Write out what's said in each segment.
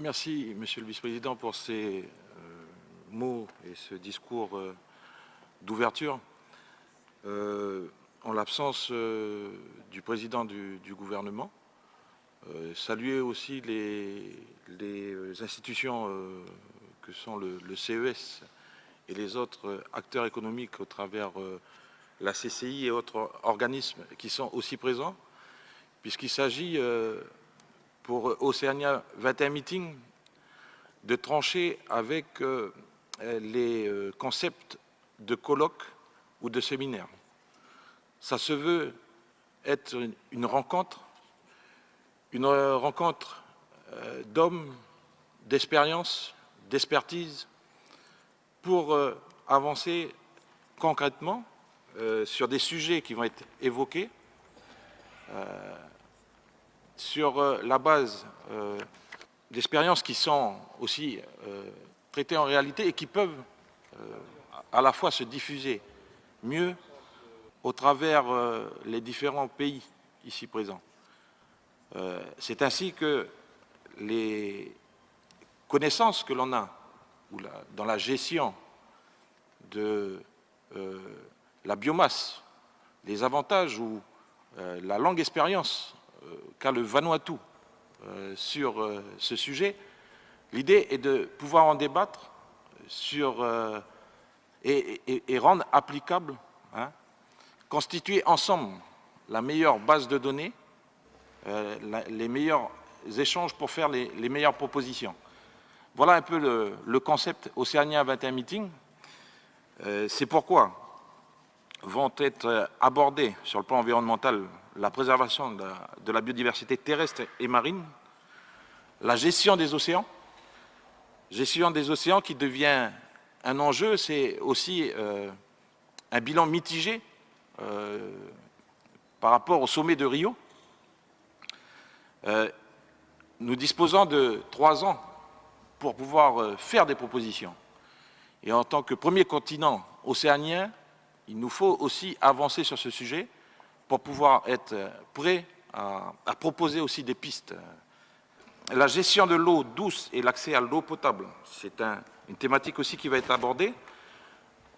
Merci, Monsieur le Vice-président, pour ces mots et ce discours d'ouverture. En l'absence du président du gouvernement, saluer aussi les institutions que sont le CES et les autres acteurs économiques au travers la CCI et autres organismes qui sont aussi présents, puisqu'il s'agit pour Oceania 21 Meeting de trancher avec les concepts de colloques ou de séminaires. Ça se veut être une rencontre d'hommes, d'expérience, d'expertise, pour avancer concrètement sur des sujets qui vont être évoqués, sur la base d'expériences qui sont aussi traitées en réalité et qui peuvent à la fois se diffuser mieux au travers les différents pays ici présents. C'est ainsi que les connaissances que l'on a dans la gestion de la biomasse, les avantages ou la longue expérience qu'a le Vanuatu sur ce sujet, l'idée est de pouvoir en débattre et rendre applicable, constituer ensemble la meilleure base de données, les meilleurs échanges pour faire les meilleures propositions. Voilà un peu le concept Oceania 21 Meeting. C'est pourquoi vont être abordés sur le plan environnemental la préservation de la biodiversité terrestre et marine, la gestion des océans qui devient un enjeu, c'est aussi un bilan mitigé par rapport au sommet de Rio. Nous disposons de 3 ans pour pouvoir faire des propositions. Et en tant que premier continent océanien, il nous faut aussi avancer sur ce sujet pour pouvoir être prêt à proposer aussi des pistes. La gestion de l'eau douce et l'accès à l'eau potable, c'est une thématique aussi qui va être abordée.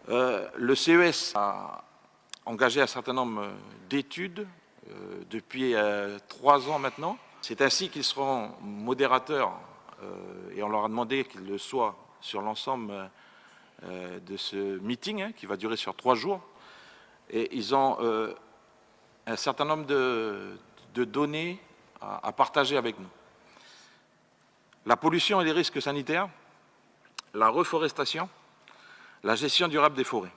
Le CES a engagé un certain nombre d'études depuis 3 ans maintenant. C'est ainsi qu'ils seront modérateurs et on leur a demandé qu'ils le soient sur l'ensemble de ce meeting qui va durer sur 3 jours. Et ils ont un certain nombre de données à partager avec nous. La pollution et les risques sanitaires, la reforestation, la gestion durable des forêts.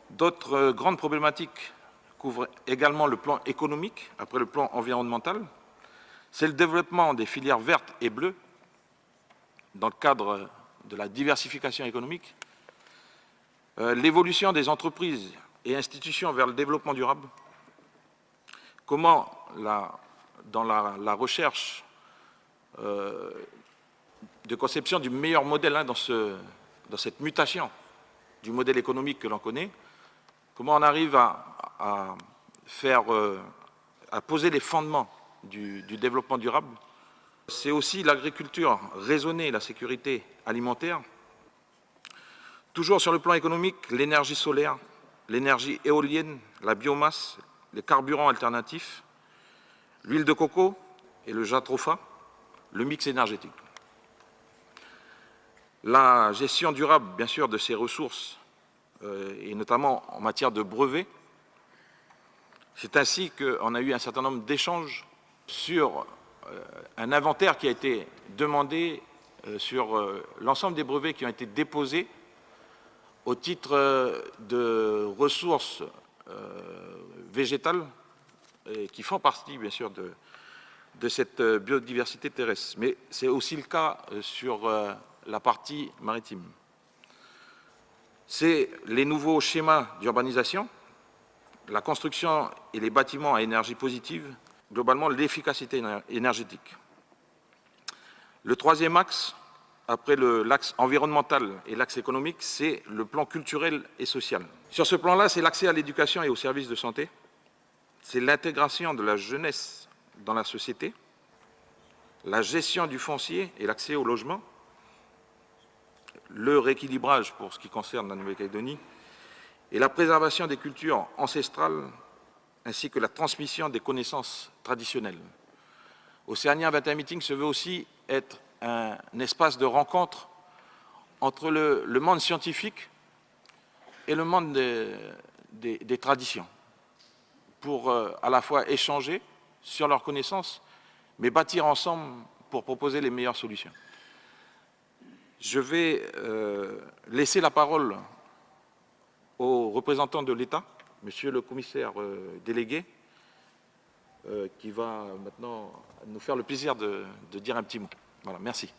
D'autres grandes problématiques couvrent également le plan économique, après le plan environnemental. C'est le développement des filières vertes et bleues dans le cadre de la diversification économique, l'évolution des entreprises et institutions vers le développement durable, comment dans la recherche de conception du meilleur modèle dans cette mutation du modèle économique que l'on connaît, comment on arrive à poser les fondements du développement durable. C'est aussi l'agriculture raisonnée et la sécurité alimentaire. Toujours sur le plan économique, l'énergie solaire, l'énergie éolienne, la biomasse, les carburants alternatifs, l'huile de coco et le jatropha, le mix énergétique. La gestion durable, bien sûr, de ces ressources, et notamment en matière de brevets. C'est ainsi qu'on a eu un certain nombre d'échanges sur un inventaire qui a été demandé sur l'ensemble des brevets qui ont été déposés au titre de ressources végétales et qui font partie, bien sûr, de cette biodiversité terrestre. Mais c'est aussi le cas sur la partie maritime. C'est les nouveaux schémas d'urbanisation, la construction et les bâtiments à énergie positive, globalement l'efficacité énergétique. Le troisième axe, après l'axe environnemental et l'axe économique, c'est le plan culturel et social. Sur ce plan-là, c'est l'accès à l'éducation et aux services de santé, c'est l'intégration de la jeunesse dans la société, la gestion du foncier et l'accès au logement, le rééquilibrage pour ce qui concerne la Nouvelle-Calédonie et la préservation des cultures ancestrales ainsi que la transmission des connaissances traditionnelles. Océania 21 Meeting se veut aussi être un espace de rencontre entre le monde scientifique et le monde des traditions, pour à la fois échanger sur leurs connaissances, mais bâtir ensemble pour proposer les meilleures solutions. Je vais laisser la parole aux représentants de l'État, Monsieur le commissaire délégué, qui va maintenant nous faire le plaisir de dire un petit mot. Voilà, merci.